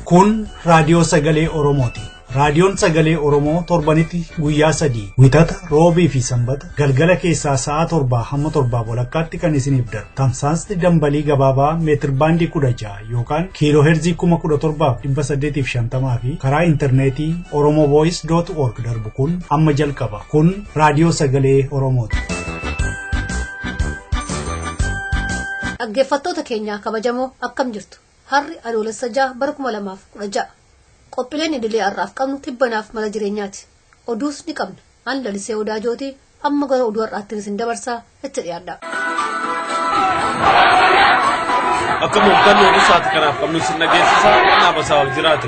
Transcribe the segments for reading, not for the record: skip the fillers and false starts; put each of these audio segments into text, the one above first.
Kun raadiyoo sagalee Oromooti. Raadiyoon sagalee Oromoo torbanitti guyyaa 3 wixata roobii fi sanbata galgala keessaa sa'a 7 hamma 7 walakkaatti kan isiniif darbu. Tamsaasni dambalii gabaabaa meetir baandii 16 yookaan kiiloo heerzii 17,850 fi karaa intarneetii oromovoice.org darbu kun amma jalqaba. Kun raadiyoo sagalee Oromooti. Dhaggeeffattoota keenya kabajamoo akkam jirtu? Harri adoolessa 6 bara 2016. Qophiileen idilee har'aaf qabnu tibbanaaf mala jireenyaati. Oduus ni qabna. An lalisee Odaajooti amma gara oduu har'aatti isin dabarsaa itti dhiyaadha. Akka muuxannoo isaati kanaaf qabnu isin dhageessisaa nama saawal jiraate.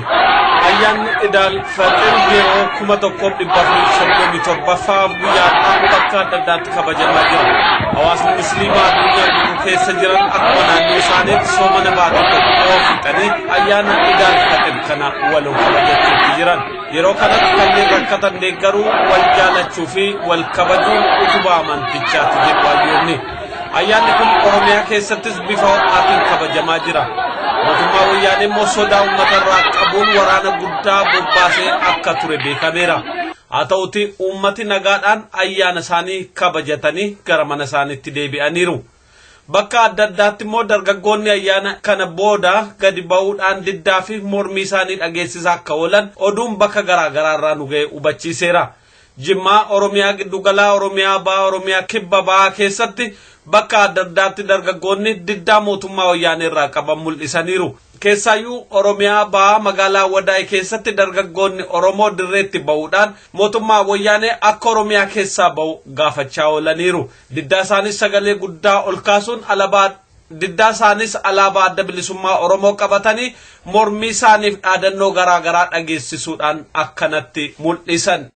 Ayyaanni Idaal Faxir yeroo 1437 guyyaadhaan bakka adda addaatti kabajamaa jira. Hawaasni musliimaa addunyaa guutuu keessa jiran akkuma naannoo isaaniitti soomana baatee tokko fixanii ayyaana Idaal Faxir kana waliin kabajachuutti jiran. Yeroo kanatti kanneen rakkatan deeggaruu wal jaalachuu fi wal kabajuun utubaa amantichaati jedhu hayyoonni. Ayyaanni kun Oromiyaa keessattis bifa ho'aatiin kabajamaa jira. Mootummaa wayyaanee immoo sodaa uummatarraa qabuun waraana guddaa bobbaasee akka ture beekameera. Haa ta'uti uummati nagaadhaan ayyaana isaanii kabajatanii gara mana isaaniitti deebi'aniiru. Bakka adda addaatti immoo dargaggoonni ayyaana kana booda gadi ba'uudhaan diddaa fi mormii isaanii dhageessisaa akka oolan oduun bakka garaagaraarraa nu ga'e hubachiiseera. Jimmaa Oromiyaa Giddugalaa Oromiyaa Bahaa Oromiyaa Kibba Bahaa keessatti bakka adda addaatti dargaggoonni diddaa mootummaa wayyaanee irraa qaban mul'isaniiru. Keessaayyuu Oromiyaa Bahaa magaalaa Wadaay keessatti dargaggoonni Oromoo dirreetti ba'uudhaan mootummaa wayyaanee akka Oromiyaa keessaa ba'u gaafachaa oolaniiru. Diddaa isaanis sagalee guddaa ol kaasuun alaabaa adda bilisummaa Oromoo qabatanii mormii isaaniif dhaadannoo garaagaraa dhageessisuudhaan akkanatti mul'isan.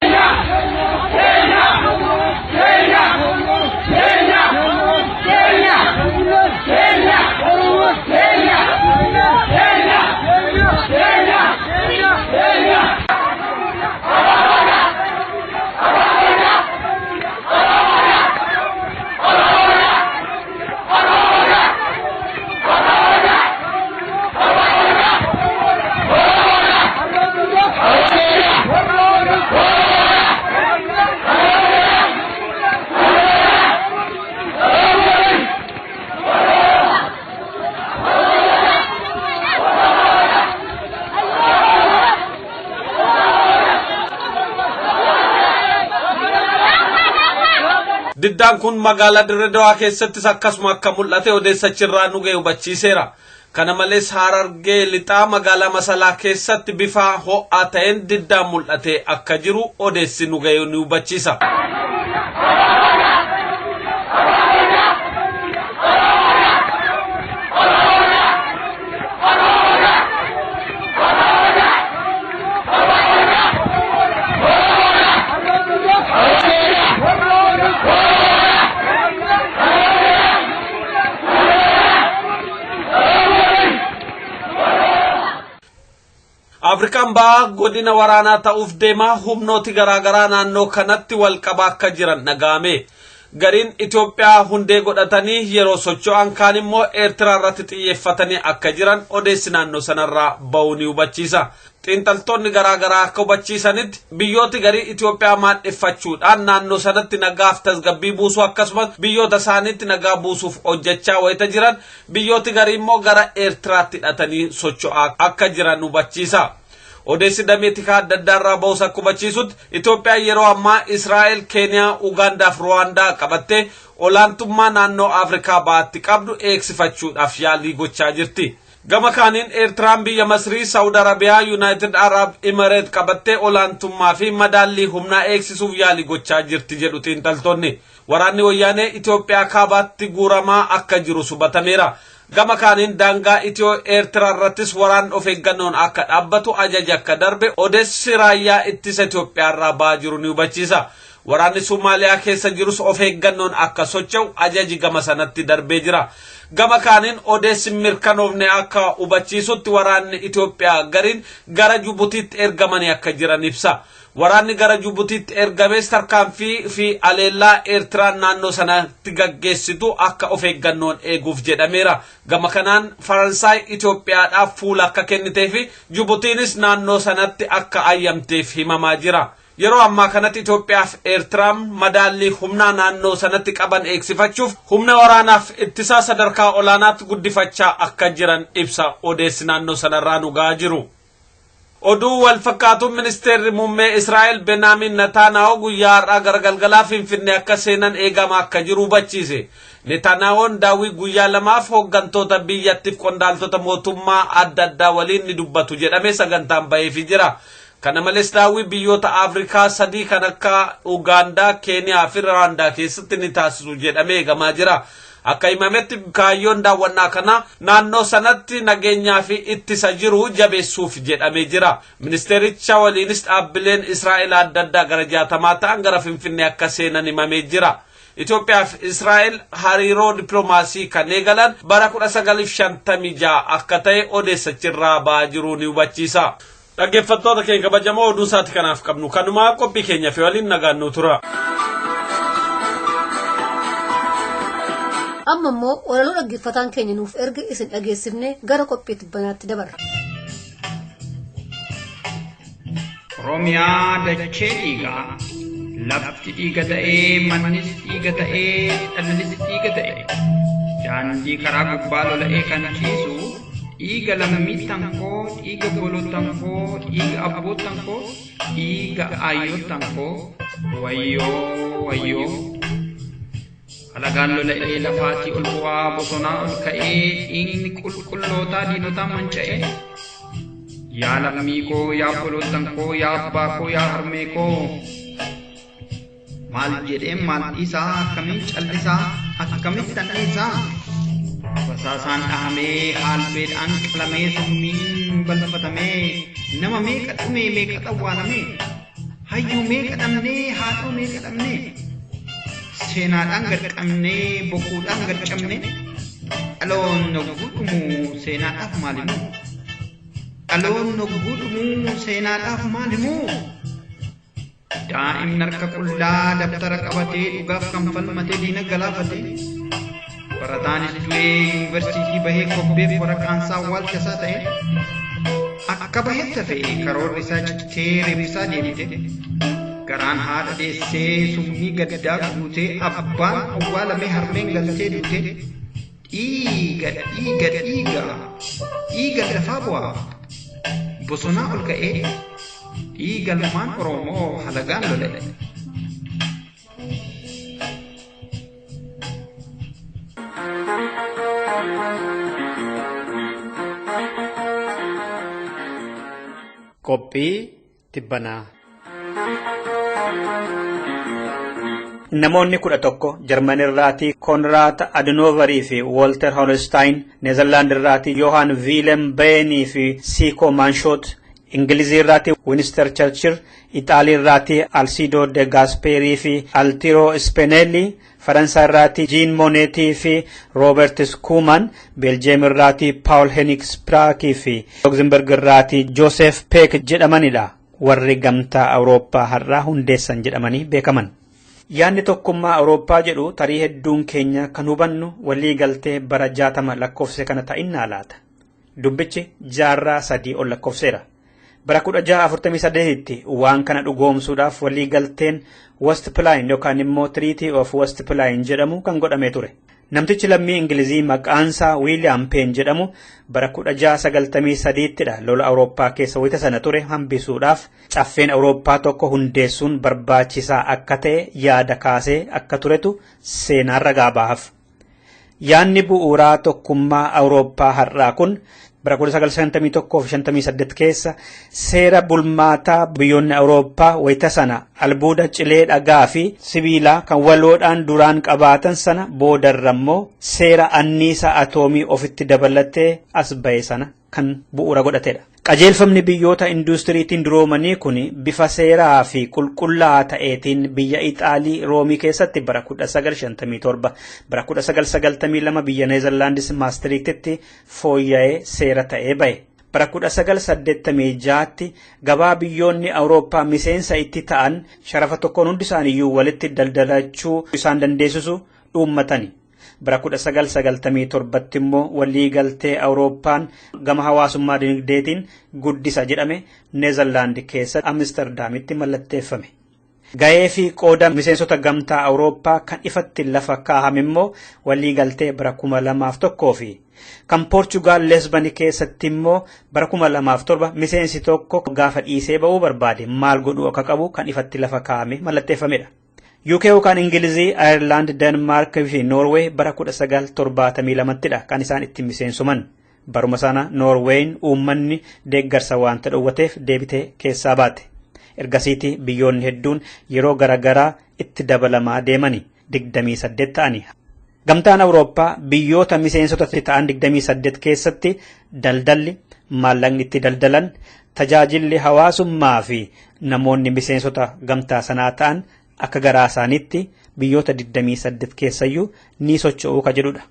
Diddaan kun magaalaa Dirree Dawaa keessattis akkasuma akka mul'ate odeessachirraa nu ga'e hubachiiseera. Kana malees Harargee lixaa magaalaa Masalaa keessatti bifa ho'aa ta'een diddaan mul'ate akka jiru odeessi nu ga'e ni hubachiisa. Afrikaan Bahaa godina waraanaa ta'uuf deemaa humnooti garaagaraa naannoo kanatti wal qabaa akka jiran dhaga'ame. Gariin Itoophiyaa hundee godhatanii yeroo socho'an kaan immoo Eertiraa irratti xiyyeeffatanii akka jiran odeessi naannoo sanarraa ba'uu ni hubachiisa. Xiinxaltoonni garaagaraa akka hubachiisanitti biyyooti garii Itoophiyaa maadheffachuudhaan naannoo sanatti nagaaf tasgabbii buusuu akkasumas biyyoota isaaniitti nagaa buusuuf hojjechaa wayita jiran biyyooti garii immoo gara Eertiraatti hidhatanii socho'aa akka jiran hubachiisa. Odeessi dameetikaa adda addaarraa ba'us akka hubachiisutti Itoophiyaan yeroo ammaa Israa'el, Keeniyaa, Ugaandaa fi Ruwaandaa qabattee olaantummaa naannoo Afrikaa Bahaatti qabdu eegsifachuudhaaf yaalii gochaa jirti. Gama kaaniin Eertiraan biyya Masrii, Saawud Arabiyaa, Yuunaayitid Arab Imareet qabattee olaantummaa fi madaallii humnaa eegsisuuf yaalii gochaa jirti jedhu xiinxaltoonni. Waraanni wayyaanee Itoophiyaa kaabaatti guuramaa akka jiru hubatameera. Gama kaaniin daangaa Itiyoo Eertiraa irrattis waraan of eeggannoon akka dhaabbatu ajaja akka darbe odeessi raayyaa ittisa Itoophiyaarraa ba'aa jiru ni hubachiisa. Waraanni Somaaliyaa keessa jirus of eeggannoon akka socho'u ajaji gama sanatti darbee jira. Gama kaaniin odeessi mirkanoofne akka hubachiisutti waraanni Itoophiyaa gariin gara Jibutiitti ergamanii akka jiran ibsa. waraanni gara Jibutiitti ergames tarkaanfii fi aleellaa Eertiraan naannoo sanatti gaggeessitu akka of eeggannoon eeguuf jedhameera. Gama kanaan Faransaay Itoophiyaadhaaf fuula akka kennitee fi Jibutiinis naannoo sanatti akka ayyamteef himamaa jira. Yeroo ammaa kanatti Itoophiyaaf Eertiraan madaallii humnaa naannoo sanatti qaban eegsifachuuf humna waraanaaf ittisaa sadarkaa olaanaatti guddifachaa akka jiran ibsa odeessi naannoo sanarraa nugaa jiru. Oduu wal fakkaatuun ministeerri muummee Israa'el Benaamin Netaanyaahuu guyyaa har'aa gara galgalaa Finfinnee akka seenan eegamaa akka jiru hubachiise. Netaanyaahun daawwii guyyaa lamaaf hooggantoota biyyattiif qondaaltota mootummaa adda addaa waliin ni dubbatu jedhamee sagantaan ba'eefii jira. Kana malees daawwii biyyoota Afrikaa sadii kan akka Ugaandaa, Keeniyaa fi Rwaandaa keessatti ni taasisu jedhamee eegamaa jira. Akka himametti kaayyoon daawwannaa kana naannoo sanatti nageenyaa fi ittisa jiru jabeessuuf jedhamee jira. Ministeericha waliinis dhaabbileen Israa'el adda addaa gara 60 ta'an gara Finfinnee akka seenan himamee jira. Itoophiyaa fi Israa'el hariiroo dippiloomaasii kan eegalan bara 1956 akka ta'e odeessachirraa ba'aa jiru ni hubachiisa. Dhaggeeffattoota keenya kabajamoo oduu isaati kanaaf qabnu kanumaa qophii keenya fi waliin nagaannuu tura. Amma immoo walaloo dhaggeeffataan keenya nuuf erga isin dhageessifne gara qophii tibbanaatti dabarra. Oromiyaa dachee dhiigaa lafti dhiiga ta'ee mannis dhiiga ta'ee dhallis dhiiga ta'e daandii karaa gubbaa lola'ee kan ciisu dhiiga lammiittan koo dhiiga bolootan koo dhiiga abbootan koo dhiiga aayyoottan koo wayyoo wayyoo alagaan lola'ee lafaatii ol bu'aa bosonaa ol ka'ee dhiigni qulqullootaa diinotaa manca'ee yaa lammii koo yaa bolootan koo yaa abbaa koo yaa harmee koo maal jedhee maal dhiisaa akkamiin callisaa akkamiin dhanneessaa basaasaan dhahamee haalbeedhaan qalamee summiin balfatamee nama meeqa dhumee meeqa dhawwaalamee hayyuu meeqa dhabnee haadhoo meeqa dhabnee seenaadhaan gadqabnee boquudhaan gadqabnee dhaloon noggudhumu seenaadhaaf maalimuu dhaloon noggudhumu seenaadhaaf maalimuu daa'imni harka qullaa dabtara qabatee dhugaaf kan falmatee diina galaafatee barataanis du'ee yuunivarsiitii bahee kobbeef waraqaansaa waalchasaa ta'e akka bahetti hafee karoorri isaa cittee reebisaa deebite garaan haadha deessee summii gaddaa guutee abbaan awwaalamee harmeen galtee duute dhiiga dhiiga dhiiga dhiiga lafaa bu'aa bosonaa ol ka'ee dhiiga lamaan Oromoo halagaan lola'e. Qophii tibbanaa. Namoonni 11 Jarmanirraatii Konraad Adenooverii fi Walter Holstein, Neezerlaandirraatii Johan Willem Beenii fi Siiko Maanshoot, Ingilizirraatii Winston Churchill, Itaaliirraatii Alcido de Gasperi fi Altiro Spinelli, Faransaayirraatii Jean Monnetii fi Robert Schumann, Beeljeemirraatii Paul Henrik Spraakii fi Luxemburgirraatii Joseph Peck jedhamanidha. Warri gamtaa Awurooppaa har'aa hundeessan jedhamanii beekaman. Yaanni tokkummaa Awurooppaa jedhu tarii hedduun keenya kan hubannu walii galtee bara 60 lakkoofse kana ta'innaa laata. Dubbichi jaarraa 3 ol lakkoofseera. Bara 1648tti waan kana dhugoomsuudhaaf walii galteen Westphalia yookaan immoo Treaty of Westphalia jedhamu kan godhamee ture. Namtichi lammii Ingilizii maqaansaa William Penn jedhamu bara 1693ttidha lola Awurooppaa keessa wayita sana ture hambisuudhaaf caffeen Awurooppaa tokko hundeessuun barbaachisaa akka ta'e yaada kaasee akka turetu seenaan ragaa bahaaf. Yaanni bu'uuraa tokkummaa Awurooppaa har'aa kun bara 1951-58 keessa seera bulmaataa biyyoonni Awurooppaa wayita sana albuuda cilee dhagaa fi sibiilaa kan waloodhaan duraan qabaatan sana boodarrammoo seera anniisa atoomii ofitti dabalatee as ba'e sana kan bu'uura godhatedha. Qajeelfamni biyyoota industiriitiin duroomanii kun bifa seeraa fi qulqullaa'aa ta'eetiin biyya Ixaalii Roomii keessatti bara 1957 bara 1992 biyya Neezerlaandis Maastriiktitti fooyya'ee seera ta'ee ba'e. bara 1986tti gabaa biyyoonni Awurooppaa miseensa itti ta'an sharafa tokkoon hundi isaaniiyyuu walitti daldalachuu isaan dandeessisu dhuummatani. bara 1997tti immoo waliigaltee Awurooppaan gama hawaasummaa dinagdeetiin guddisa jedhame Neezerlaand keessa Amsterdamitti mallatteeffame. Gahee fi qooda miseensota gamtaa Awurooppaa kan ifatti lafa kaa'ame immoo waliigaltee bara 2001 fi kan Poorchugaal Lesbanii keessatti immoo bara 2007 miseensi tokko gaafa dhiisee ba'uu barbaade maal godhuu akka qabu kan ifatti lafa kaa'ame mallatteeffamedha. UK yookaan Ingilizii, Ireland, Denmark fi Norway bara 1972ttidha kan isaan itti miseensuman. Baruma sana Norweyn uummanni deeggarsa waan dhowwateef deebitee keessaa baate. Ergasiiti biyyoonni hedduun yeroo garagaraa itti dabalamaa deemani 28 ta'ani. Gamtaan Awurooppaa biyyoota miseensota ta'an 28 keessatti daldalli, maallaqni itti daldalan, tajaajilli hawaasummaa fi namoonni miseensota gamtaa sanaa ta'an akka garaa isaaniitti biyyoota 28 keessayyuu ni socho'uu ka jedhudha.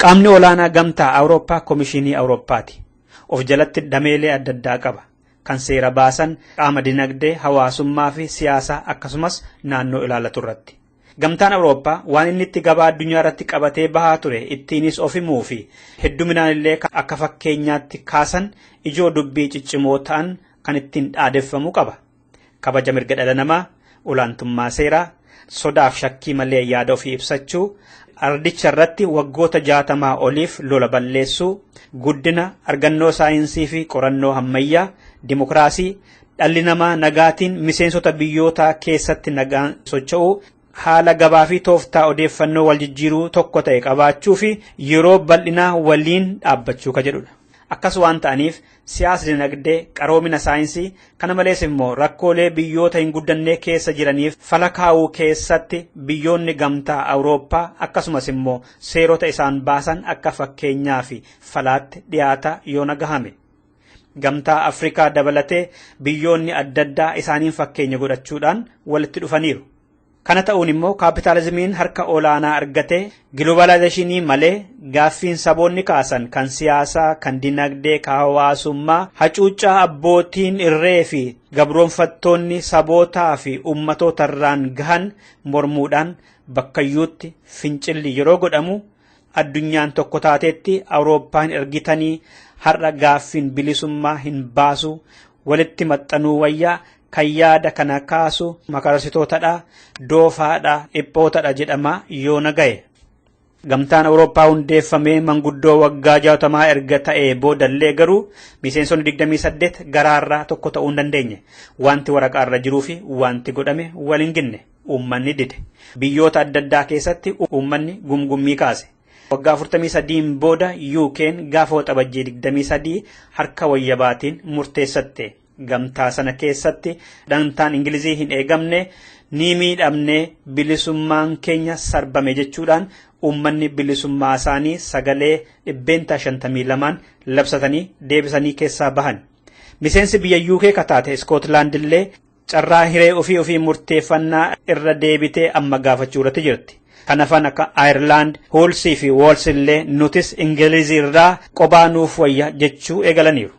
Qaamni olaanaa gamtaa Awurooppaa Komishinii Awurooppaati. Of jalatti dameelee adda addaa qaba. Kan seera baasan qaama dinagdee, hawaasummaa fi siyaasaa akkasumas naannoo ilaalatu irratti. Gamtaan Awurooppaa waan inni itti gabaa addunyaa irratti qabatee bahaa ture ittiinis of himuu fi hedduminaan illee akka fakkeenyaatti kaasan ijoo dubbii ciccimoo ta'an kan ittiin dhaadeffamu qaba. Kabaja mirga dhala namaa, olaantummaa seeraa, sodaaf shakkii malee yaada ofii ibsachuu, ardicha irratti waggoota 60 oliif lola balleessuu, guddina, argannoo saayinsii fi qorannoo ammayyaa, dimokiraasii, dhalli namaa nagaatiin miseensota biyyootaa keessatti nagaan socho'uu, haala gabaa fi tooftaa odeeffannoo wal jijjiiruu tokko ta'e qabaachuu fi yeroo bal'inaa waliin dhaabbachuu ka jedhudha. Akkas waan ta'aniif siyaasni dinagdee, qaroomina saayinsii, kana malees immoo rakkoolee biyyoota hin guddannee keessa jiraniif fala kaa'uu keessatti biyyoonni gamtaa Awurooppaa akkasumas immoo seerota isaan baasan akka fakkeenyaa fi falaatti dhiyaata yoo nagahame. Gamtaa Afrikaa dabalatee biyyoonni adda addaa isaaniin fakkeenya godhachuudhaan walitti dhufaniiru. Kana ta'uun immoo kaapitaalizimiin harka olaanaa argatee globalizationii malee gaaffiin saboonni kaasan kan siyaasaa, kan dinagdee, kan hawaasummaa, hacuuccaa abbootiin irree fi gabroonfattoonni sabootaa fi ummatootarraan gahan mormuudhaan bakkayyuutti fincilli yeroo godhamu addunyaan tokko taateetti Awurooppaan ergitanii har'a gaaffiin bilisummaa hin baasu walitti maxxanuu wayyaa kan yaada kana kaasu makarsitootadha, doofaadha, dhiphootadha jedhama yoo nagaye. Gamtaan Awurooppaa hundeeffamee manguddoo waggaa 60 erga ta'ee boodallee garuu miseensonni 28 garaarraa tokko ta'uu hin dandeenye. Wanti waraqaarra jiruu fi wanti godhame wal hin ginne. Uummanni dide. Biyyoota adda addaa keessatti uummanni gumgummii kaase. Waggaa 43 booda UK'n gaafa waxabajjii 23 harka wayyabaatiin murteessatte. Gamtaa sana keessatti dantaan Ingilizii hin eegamne ni miidhamne bilisummaan keenya sarbame jechuudhaan uummanni bilisummaa isaanii sagalee 152 labsatanii deebisanii keessaa bahan. Miseensi biyya UK kataate Iskootlaand illee carraa hiree ofii murteeffannaa irra deebitee amma gaafachuu irratti jirti. Kanafan akka Ireland, Walesii fi Wales illee nutis Ingilizii irraa qobaa nuuf wayya jechuu eegalaniiru.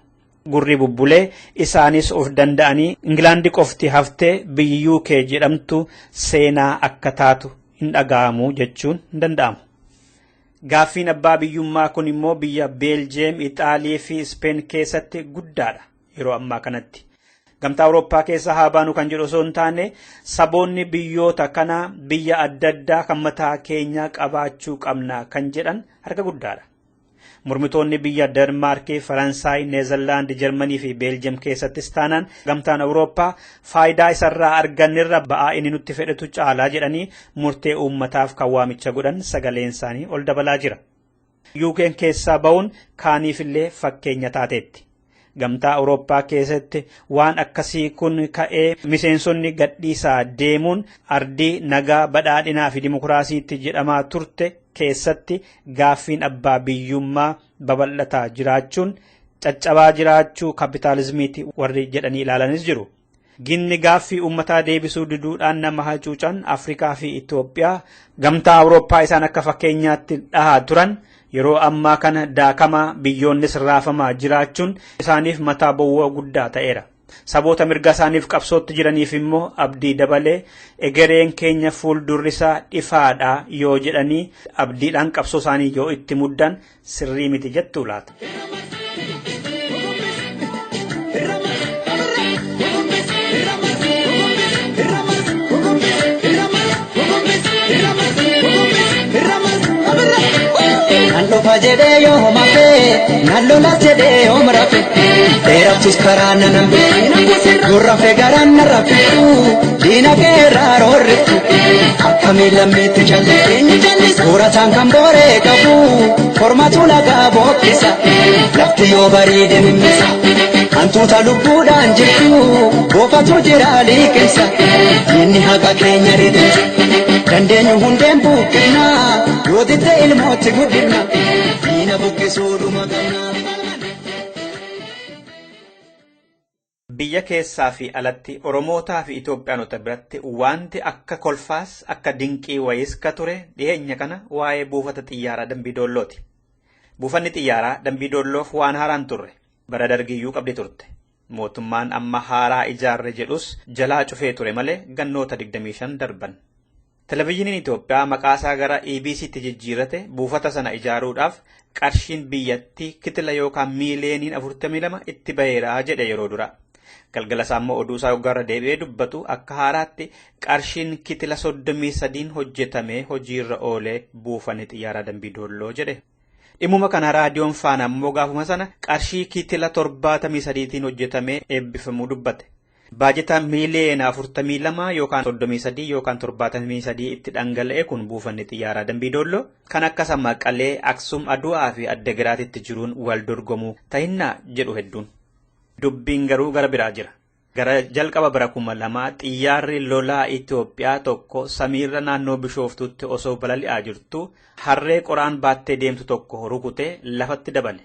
Gurri bubbulee isaanis of danda'anii Ingilaandi qofti haftee biyyi UK jedhamtu seenaa akka taatu hin dhaga'amu jechuun hin danda'amu. Gaaffiin abbaa biyyummaa kun immoo biyya Beeljeem, Ixaalii fi Speen keessatti guddaadha yeroo ammaa kanatti. Gamtaa Awurooppaa keessa haa baanu kan jedhu osoo hin taane saboonni biyyoota kana biyya adda addaa kan mataa keenyaa qabaachuu qabna kan jedhan harka guddaadha. Mormitoonni biyya Denmark, Faransaay, Neezerlaand, Jarmanii fi Beeljiyeem keessattis taanaan gamtaan Awurooppaa faayidaa isarraa arganirra ba'aa inni nutti fedhatu caalaa jedhanii murtee uummataaf kan waamicha godhan sagaleen isaanii ol dabalaa jira. UK'n keessaa ba'uun kaaniifillee fakkeenya taateetti. Gamtaa Awurooppaa keessatti waan akkasii kun ka'ee miseensonni gadhiisaa deemuun ardii nagaa badhaadhinaa fi dimokiraasiitti jedhamaa turte keessatti gaaffiin abbaa biyyummaa babal'ataa jiraachuun caccabaa jiraachuu kapitaalizimiiti warri jedhanii ilaalanis jiru. Ginni gaaffii uummataa deebisuu diduudhaan nama hacuucan Afrikaa fi Itoophiyaa gamtaa Awurooppaa isaan akka fakkeenyaatti dhahaa turan yeroo ammaa kana daakamaa biyyoonnis raafamaa jiraachuun isaaniif mataa bowwaa guddaa ta'eera. Saboota mirga isaaniif qabsootti jiraniif immoo abdii dabalee egereen keenya fuuldurrisaa ifaadha yoo jedhanii abdiidhaan qabsoo isaanii yoo itti muddan sirrii miti jettuu laata. Nallo fajede yo mafe, nallo la jede yo marafe. Teraptus karana nambe, gurra fe garana rafitu. Dina ke raro ritu, akamila mitu chale. Gura chankambore kabu, formatu laga bokisa. Lafti yo baride mimisa, antuta lubuda anjitu. Bofa tu jirali kisa, inni haga kenya ride. Dandeenyu hundeen buqqifna yoo didde ilmootti guddifna diina buqqisuu dhuma qabna. Biyya keessaa fi alatti Oromootaa fi Itoophiyaanota biratti wanti akka kolfaas akka dinqii wayiis ka ture dhiyeenya kana waa'ee buufata xiyyaaraa Dambiidoollooti. Buufanni xiyyaaraa Dambiidoolloof waan haaraan turre bara dargiyyuu qabdi turte. Mootummaan amma haaraa ijaarre jedhus jalaa cufee ture malee gannoota 25 darban. Televizyiniin Itoophiyaa maqaasaa gara EBC'tti jijjiirate buufata sana ijaaruudhaaf qarshiin biyyattii kitila yookaan miiliyooniin 42 itti baheera jedhe yeroo dura. Galgala isaa immoo oduu isaa gara deebi'ee dubbatu akka haaraatti qarshiin kitila 33 hojjetamee hojiirra oolee buufanni xiyyaaraa Dambiidoolloo jedhe. Dhimmuma kana raadiyoon Faana immoo gaafuma sana qarshii kitila 73tiin hojjetamee eebbifamuu dubbate. Baajeta miiliyoona 42 yookaan 33 yookaan 73 itti dhangala'e kun buufanni xiyyaaraa Dambiidoolloo kan akka Sammaqalee, Aksum, Adu'aa fi Addagiraatitti jiruun wal dorgomuu ta'innaa jedhu hedduun. Dubbiin garuu gara biraa jira. Gara jalqaba bara 2000 xiyyaarri lolaa Itoophiyaa tokko samiirra naannoo Bishooftuutti osoo balali'aa jirtu harree qoraan baattee deemtu tokko rukutee lafatti dabale.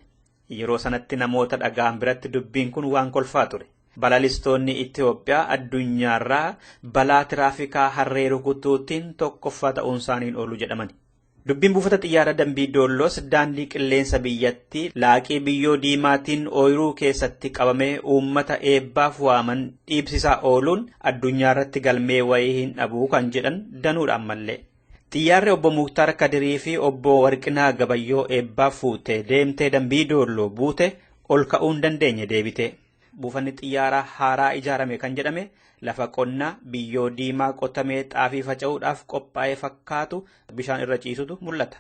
Yeroo sanatti namoota dhagaan biratti dubbiin kun waan kolfaa ture. Balalistoonni Itoophiyaa addunyaarraa balaa tiraafikaa harree rukutuutiin tokkoffaa ta'uun isaaniin oolu jedhamani. Dubbiin buufata xiyyaaraa Dambiidoolloos daandii qilleensa biyyattii laaqii biyyoo diimaatiin ooyiruu keessatti qabamee uummata eebbaaf waaman dhiibsisaa ooluun addunyaarratti galmee wayii hin dhabuu kan jedhan danuudhaan mallee. Xiyyaarri obbo Muktaar Kadirii fi obbo Warqinaa Gabayyoo eebbaaf fuutee deemtee Dambiidoolloo buute ol ka'uu hin dandeenye deebite. Buufanni xiyyaaraa haaraa ijaarame kan jedhame lafa qonnaa biyyoo diimaa qotamee xaafii faca'uudhaaf qophaa'ee fakkaatu bishaan irra ciisutu mul'ata.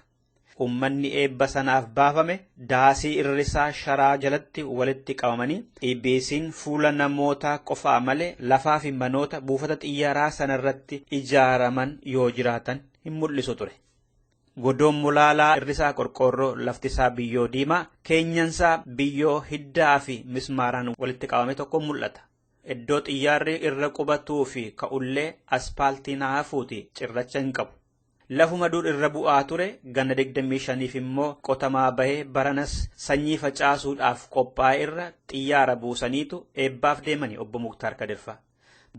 Uummanni eebba sanaaf baafame daasii irrisaa sharaa jalatti walitti qabamanii EBC'n fuula namootaa qofaa malee lafaa fi manoota buufata xiyyaaraa sanarratti ijaaraman yoo jiraatan hin mul'isu ture. Godoon mulaalaa irrisaa qorqoorroo laftisaa biyyoo diimaa keenyansaa biyyoo hiddaa fi mismaaraan walitti qabame tokko mul'ata. Iddoo xiyyaarri irra qubatuu fi ka'ullee aspaaltii naafuuti cirracha hin qabu. Lafuma dur irra bu'aa ture ganna 25f immoo qotamaa bahee baranas sanyii facaasuudhaaf qophaa'e irra xiyyaara buusaniitu eebbaaf deemani obbo Muktaar Kadirfaa.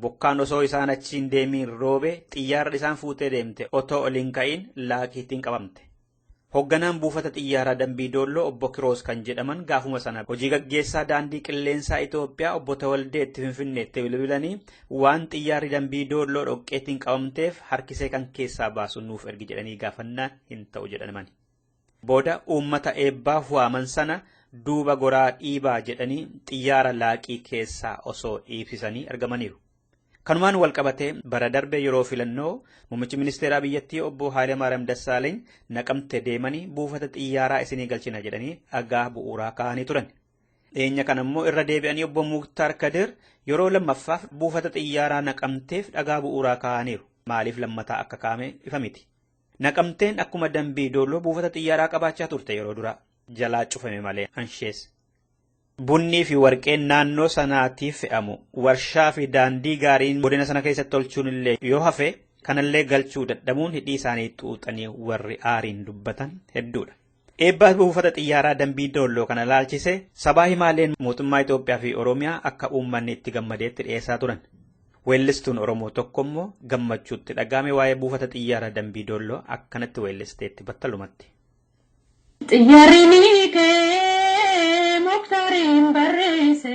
Bokkaan osoo isaan achiin deemiin roobe xiyyaarri isaan fuutee deemte otoo oliin ka'in laakiitiin qabamte. Hoogganaan buufata xiyyaaraa Dambiidoolloo obbo Kiroos kan jedhaman gaafuma sana hojii gaggeessaa daandii qilleensaa Itoophiyaa obbo Tawaldeetti Finfinneetti bilbilanii waan xiyyaarri Dambiidoolloo dhoqqeetiin qabamteef harkisee kan keessaa baasu nuuf ergi jedhanii gaafannaan hin ta'u jedhaman. Booda uummata eebbaaf waaman sana duuba goraa dhiibaa jedhanii xiyyaara laaqii keessaa osoo dhiibsisanii argamaniiru. Kanumaan wal qabatee bara darbe yeroo filannoo muummichi ministeeraa biyyattii obbo Hayilemaariyaam Dassaaleeny Naqamtee deemanii buufata xiyyaaraa isinii galchina jedhanii dhagaa bu'uuraa kaa'anii turan. Dhiyeenya kana immoo irra deebi'anii obbo Muktaar Kadir yeroo lammaffaaf buufata xiyyaaraa Naqamteef dhagaa bu'uuraa kaa'aniiru. Maaliif lammataa akka kaa'ame ifa miti. Naqamteen akkuma Dambiidoolloo buufata xiyyaaraa qabaachaa turte yeroo dura jalaa cufame malee anshees. Bunnii fi warqeen naannoo sanaatiif fe'amu warshaa fi daandii gaariin godina sana keessatti tolchuun illee yoo hafe kanallee galchuu dadhabuun hidhii isaanii xuuxanii warri aariin dubbatan hedduudha. Eebbaa buufata xiyyaaraa Dambiidoolloo kana laalchise sabaa himaaleen mootummaa Itoophiyaa fi Oromiyaa akka uummanni itti gammadeetti dhiyeessaa turan. Weellistuun Oromoo tokko immoo gammachuutti dhagahame waa'ee buufata xiyyaaraa Dambiidoolloo akkanatti weellisteetti battalumatti. xiyyaarri kee muktaariin barreesse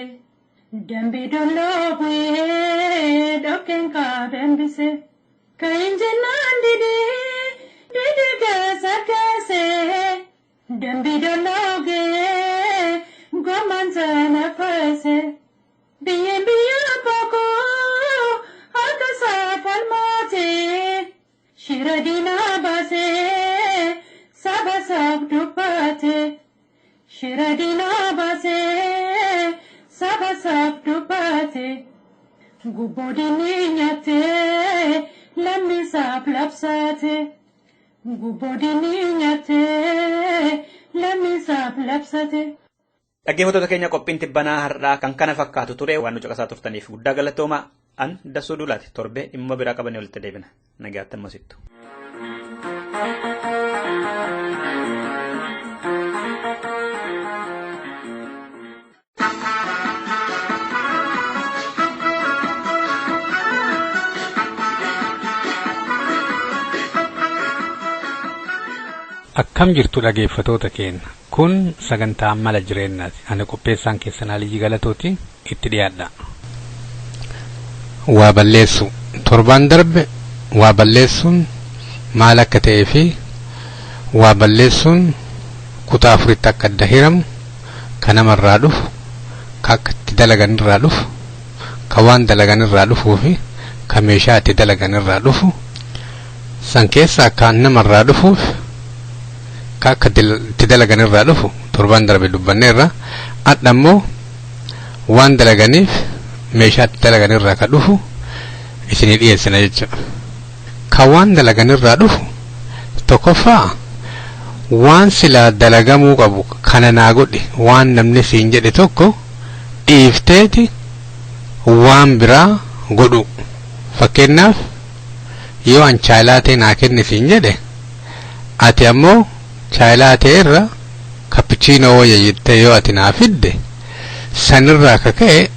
dambii dolloobee dhokkeen kaadambise kan jennaan didii keessa keesse dambii dolloogee gomaan sana feese biyya bookoo harka saafalmaate shira diinaa baasee saba sabdubbate shira diinaa baasee saba sabdubbate gubboo diinii nyaatee lammisaaf labsaate gubboo diinii nyaatee lammisaaf labsate. Dhaggeeffattoota keenya qophiin tibbanaa har'aa kan kana fakkaatu ture waan nu caqasaa turtaniif guddaa galatoomaa. An Dassuu Duulaati torbee dhimma biraa qabannee walitti deebina. Nagaattan masittu. Akkam jirtu dhaggeeffattoota keenya. Kun sagantaa mala jireenyaati. Ani qopheessaan keessan Aliyyi Galatooti itti dhiyaadha. Waa balleessu torban darbe waa balleessuun maal akka ta'ee fi waa balleessuun kutaa afuritti akka adda hiramu kan namarraa dhufu kan akka itti dalagan irraa dhufu kan waan dalagan irraa dhufuu fi kan meeshaa itti dalagan irraa dhufu san keessaa kan namarraa dhufuuf kan akka itti dalagan irraa dhufu torban darbe dubbanneerra adda immoo waan dalaganiif meeshaa itti dalagan irraa kan dhufu isinii dhiyeessina jechuudha. Kan waan dalagan irraa dhufu tokkoffaa waan silaa dalagamuu qabu kana naa godhi waan namni siin jedhe tokko dhiifteeti waan biraa godhu. Fakkeenyaaf yoo an chaayilaa naa kenni siin jedhe ati ammoo chaayilaa irra kappuchiinoo wayya jettee yoo ati naa fidde sanirraa kaka'e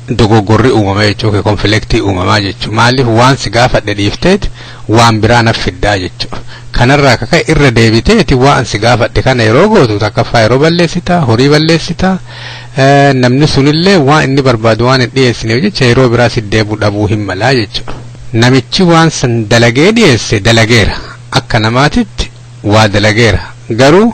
dogoggorri uumama jechuudha konfliktii uumamaa jechuudha. Maaliif waan si gaafadhe dhiifteeti waan biraa naaf fiddaa jechuudha. Kanarraa kaka'e irra deebiteeti waan si gaafadhe kana yeroo gootu takkaffaa yeroo balleessitaa horii balleessitaa namni sunillee waan inni barbaadu waan hin dhiyeessineef jecha yeroo biraa si deebuu dhabuu hin malaa jechuudha. Namichi waan san dalagee dhiyeesse dalageera akka namaatitti waa dalageera garuu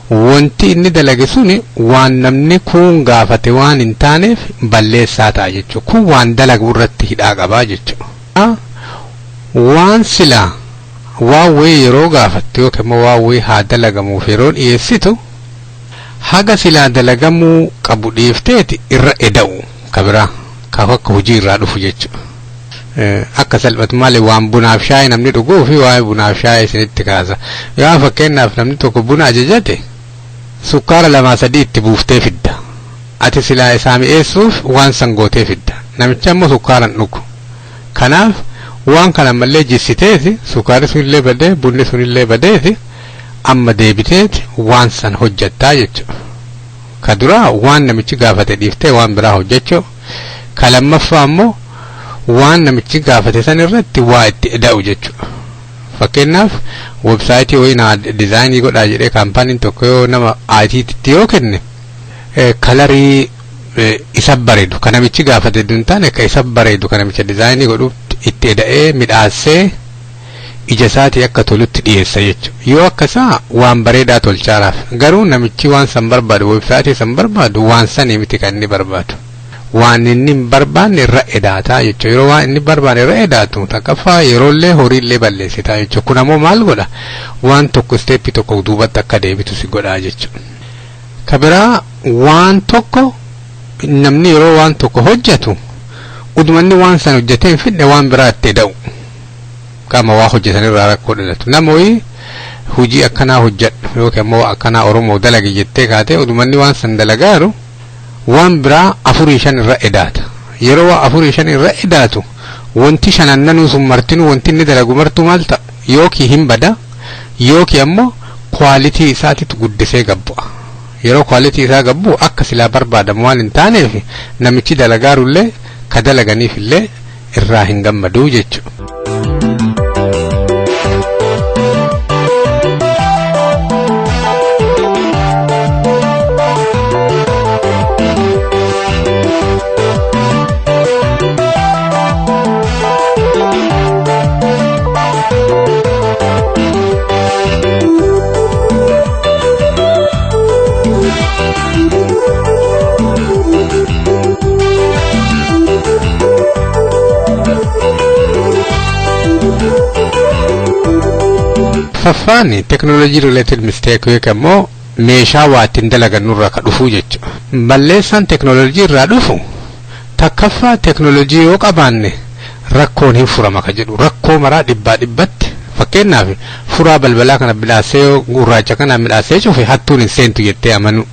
wanti inni dalage suni waan namni kun gaafate waan hin taaneef balleessaa ta'a jechuudha. Kun waan dalagu irratti hidhaa qabaa jechuudha. Waan silaa waan wayii yeroo gaafatte yookiin immoo waan wayii haa dalagamuuf yeroo dhiyeessitu haga silaa dalagamuu qabu dhiifteeti irra eda'u kabiraa kaaf akka hojii irraa dhufu jechuudha. Akka salphatu malee waan bunaaf shaayii namni dhuguu fi waa'ee bunaaf shaayii isinitti kaasa. Yoo fakkeenyaaf namni tokko buna ajajate sukkaara 2-3 itti buuftee fidda. Ati silaa isaa mi'eessuuf waan san gootee fidda. Namichi ammoo sukkaara hin dhugu. Kanaaf waan kana mallee jissiteeti sukkaarri sunillee badee bunni sunillee badeeti amma deebiteeti waan san hojjattaa jechuudha. Ka duraa waan namichi gaafate dhiiftee waan biraa hojjechuu. Ka lammaffaa ammoo waan namichi gaafate san irratti waa itti eda'u jechuudha. Fakkeenyaaf websaayitii wayii naa dizaayinii godhaa jedhee kaampaaniin tokko yoo nama IT'tti yoo kenne kalarii isa bareedu kan namichi gaafate hin taane ka isa bareedu kan namicha dizaayinii godhuuf itti eda'ee midhaassee ija isaatii akka tolutti dhiyeessa jechuudha. Yoo akkasaa waan bareedaa tolchaaraaf garuu namichi waan san barbaadu websaayitii san barbaadu waan sanii miti kan inni barbaadu. Waan inni hin barbaanne irra edaataa jechuudha. Yeroo waan inni barbaanne irra edaatu takkaffaa yeroollee horiillee balleessitaa jechuudha. Kun ammoo maal godha waan tokko isteeppii tokko duubatti akka deebitu si godhaa jechuudha. Ka biraa waan tokko namni yeroo waan tokko hojjetu udumanni waan san hojjetee hin fidne waan biraa itti eda'u. Qaama waa hojjetan irraa rakkoo dhalatu. Namoonni hojii akkanaa hojjedhu yookiin immoo akkanaa Oromoo dalage jettee kaatee udumanni waan san dalagaaru waan biraa 4-5 irra edaata. Yeroo waa 4-5 irra edaatu wanti shanannanuu sun martinuu wanti inni dalagu martuu maal ta'a yookiin hin bada yookiin ammoo kwaalitii isaatitu guddisee gabbu'a. Yeroo kwaalitii isaa gabbu akka silaa barbaadamu waan hin taaneef namichi dalagaarullee ka dalaganiifillee irraa hin gammaduu jechuudha. arfaffaan technology related mistake yookaan meeshaa waa ittiin dalaganurraa ka dhufuu jechuudha. Balleessaan technology irraa dhufu takkaffaa technology yoo qabaanne rakkoon hin furama ka jedhu rakkoo maraa dhibbatti fakkeenyaaf furaa balbalaa kana midhaasee gurraacha kana midhaasee cufe hattuun hin seentu jettee amanu.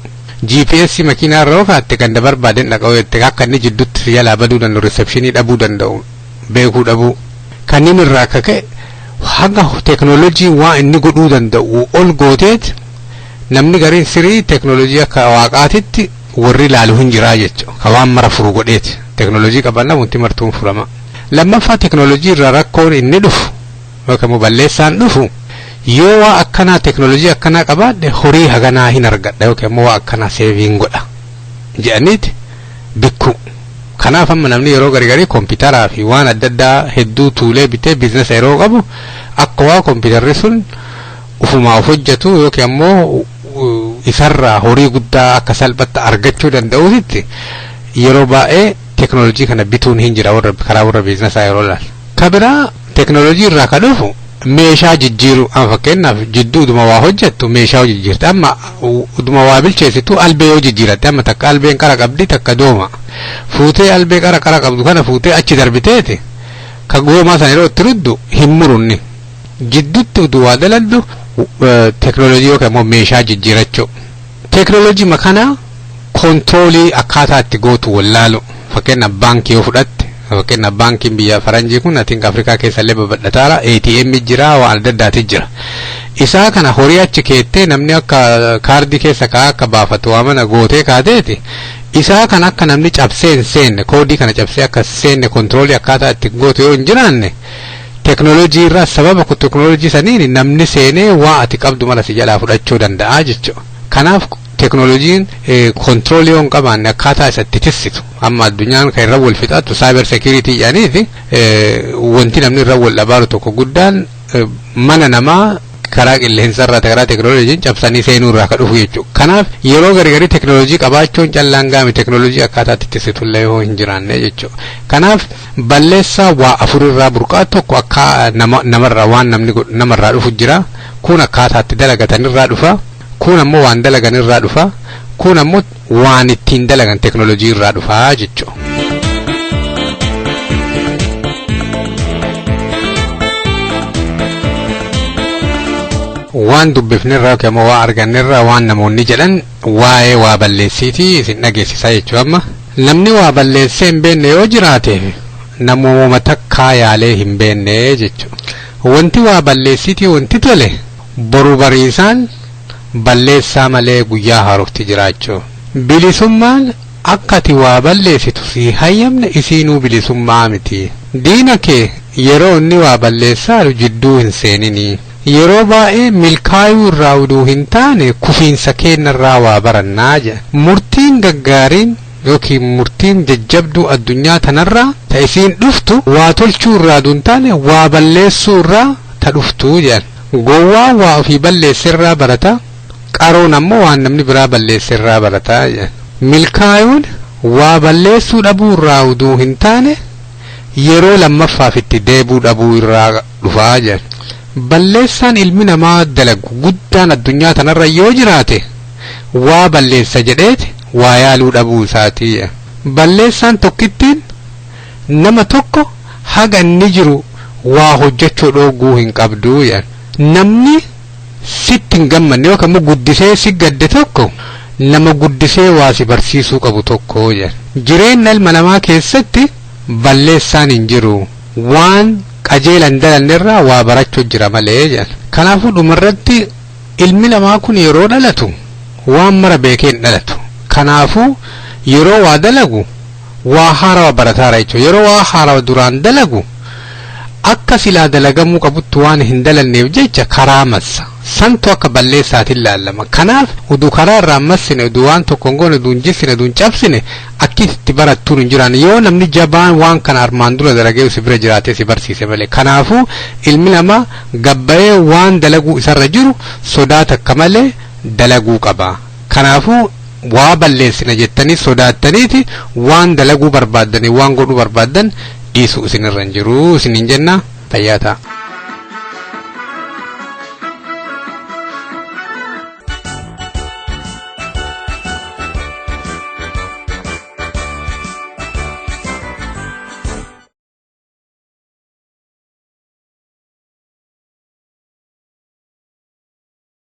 GPS makiinaa irra kaatte kan barbaaden dhaqa'u jettee akka inni jidduutti yaalaa baduu danda'u receptionii dhabuu danda'u beekuu dhabuu kanneen irraa akka ka'e hanga technology waa inni godhuu danda'u ol gooteet namni gariin sirii technology akka waaqaatitti warri ilaalu hin jiraa jechuudha. Ka waan mara furu godheeti technology qabanna wanti martuun furama. Lammaffaa technology irraa rakkoon inni dhufu yookaan balleessaan dhufu yoo waa akkanaa technology akkanaa qabaadhe horii haganaa hin argadha yookaan waa akkanaa saving godha jedhaniiti bikku. Kanaaf amma namni yeroo garii kompiitaraa fi waan adda addaa hedduu tuulee bitee business yeroo qabu akka waa kompiitarri sun ufumaa of hojjetu yookaan ammoo isarraa horii guddaa akka salphatti argachuu danda'uutti yeroo baay'ee technology kana bituun hin jira warra karaa warra businessaa yeroo laal. Kabiraa technology irraa ka dhufu meeshaa jijjiiru fakkeenyaaf jidduu uduma waa hojjettu meeshaa jijjiirte amma uduma waa bilcheessitu albee yoo jijjiiratte amma takka albeen qara qabdi takka dooma fuutee albee qara qabdu kana fuutee achi darbiteeti ka goomaa sana yeroo itti ruddu hin murunni jidduutti udu waa daladdu technology yookaan immoo meeshaa jijjiirachuu. Technology makana kontroolii akkaataa itti gootu wallaalu fakkeenyaaf baankii yoo fudhatte fakkeenyaaf baankiin biyya faranjii kun atiin Afrikaa keessallee babal'ataara ATM jira waan adda addaati jira. Isaa kana horii achi keettee namni akka kaardii keessa akka baafatu waamana gootee kaateeti. Isaa kana akka namni cabsee hin seenne koodii kana cabsee akka seenne kontroolii akkaataa itti gootu yoo hin jiraanne technology irraa sababa technology saniin namni seenee waa ati qabdu mala si jalaa fudhachuu danda'a jechuudha. Kanaaf technology control yoon qabaanne akkaataa isatti tissitu amma addunyaan kan irra wal fixatu cyber security jedhaniiti wanti namni irra wal dhabaaru tokko guddaan mana namaa karaa qilleensarraa karaa technology cabsanii seenuu irraa ka dhufu jechuudha. Kanaaf yeroo garii technology qabaachuun callaan gaami technology akkaataa itti tissitullee yoo hin jiraanne jechuudha. Kanaaf balleessaa waa afur irraa burqaa tokko akka namarraa waan namni namarraa dhufu jira kun akkaataa itti dalagatan irraa dhufa. Kun ammoo waan dalagan irraa dhufa kun ammoo waan ittiin dalagan technology irraa dhufa jechuudha. Waan dubbifne irraa yookaan waa arganne irraa waan namoonni jedhan waa'ee waa balleessiitii isin dhageessisaa jechuudha. Amma namni waa balleessee hin beekne yoo jiraate namooma takkaa yaalee hin beekne jechuudha. Wanti waa balleessiitii wanti tole boru bariisaan balleessaa malee guyyaa haarofti jiraachuu. Bilisummaan akka ati waa balleessitu si hayyamne isiinuu bilisummaa miti. Diina kee yeroo inni waa balleessaa jidduu hin seeninii. Yeroo baay'ee milkaayuu irraa uduu hin taane kufiinsa keenyarraa waa barannaa jedha. Murtiin gaggaariin yookiin murtiin jajjabduu addunyaa tanarraa ta isiin dhuftu waa tolchuu irraa duun taane waa balleessuu irraa ta dhuftuu jedhan. Gowwaa waa ofii balleessirraa barata. Qaroon ammoo waan namni biraa balleessirraa barataa jedhan. Milkaayuun waa balleessuu dhabuu irraa uduu hin taane yeroo lammaffaaf itti deebuu dhabuu irraa dhufaa jedhan. Balleessaan ilmi namaa dalagu guddaan addunyaa tanarra yoo jiraate waa balleessa jedheeti waa yaaluu dhabuu isaatii jedhan. Balleessaan tokkittiin nama tokko haga inni jiru waa hojjechuu dhooguu hin qabduu jedhan. Namni sitti hin gammanne yookaan immoo guddisee si gadde tokko nama guddisee waa si barsiisuu qabu tokko jedhan. Jireenya ilma namaa keessatti balleessaan hin jiru waan qajeelan dalanirraa waa barachuu jira malee jedhan. Kanaafuu dhumarratti ilmi namaa kun yeroo dhalatu waan mara beekeen dhalatu. Kanaafuu yeroo waa dalagu waa haarawa barataara jechuudha. Yeroo waa haarawa duraan dalagu akka silaa dalagamuu qabutti waan hin dalanneef jecha karaa massa. Santu akka balleessaatiin ilaallama. Kanaaf uduu karaa irraa massine uduu waan tokko hin goone uduu hin jissine uduu hin cabsine akkasitti barattuun hin jiraan yoo namni jabaan waan kana armaan dura dalagee si bira jiraatee si barsiise malee. Kanaafuu ilmi namaa gabbayee waan dalaguu isarra jiru sodaata akka malee dalaguu qaba. Kanaafuu waa balleessina jettanii sodaattaniiti waan dalaguu barbaaddanii waan godhuu barbaaddan dhiisuu isinirra hin jiru isin hin jenna fayyaa ta'a.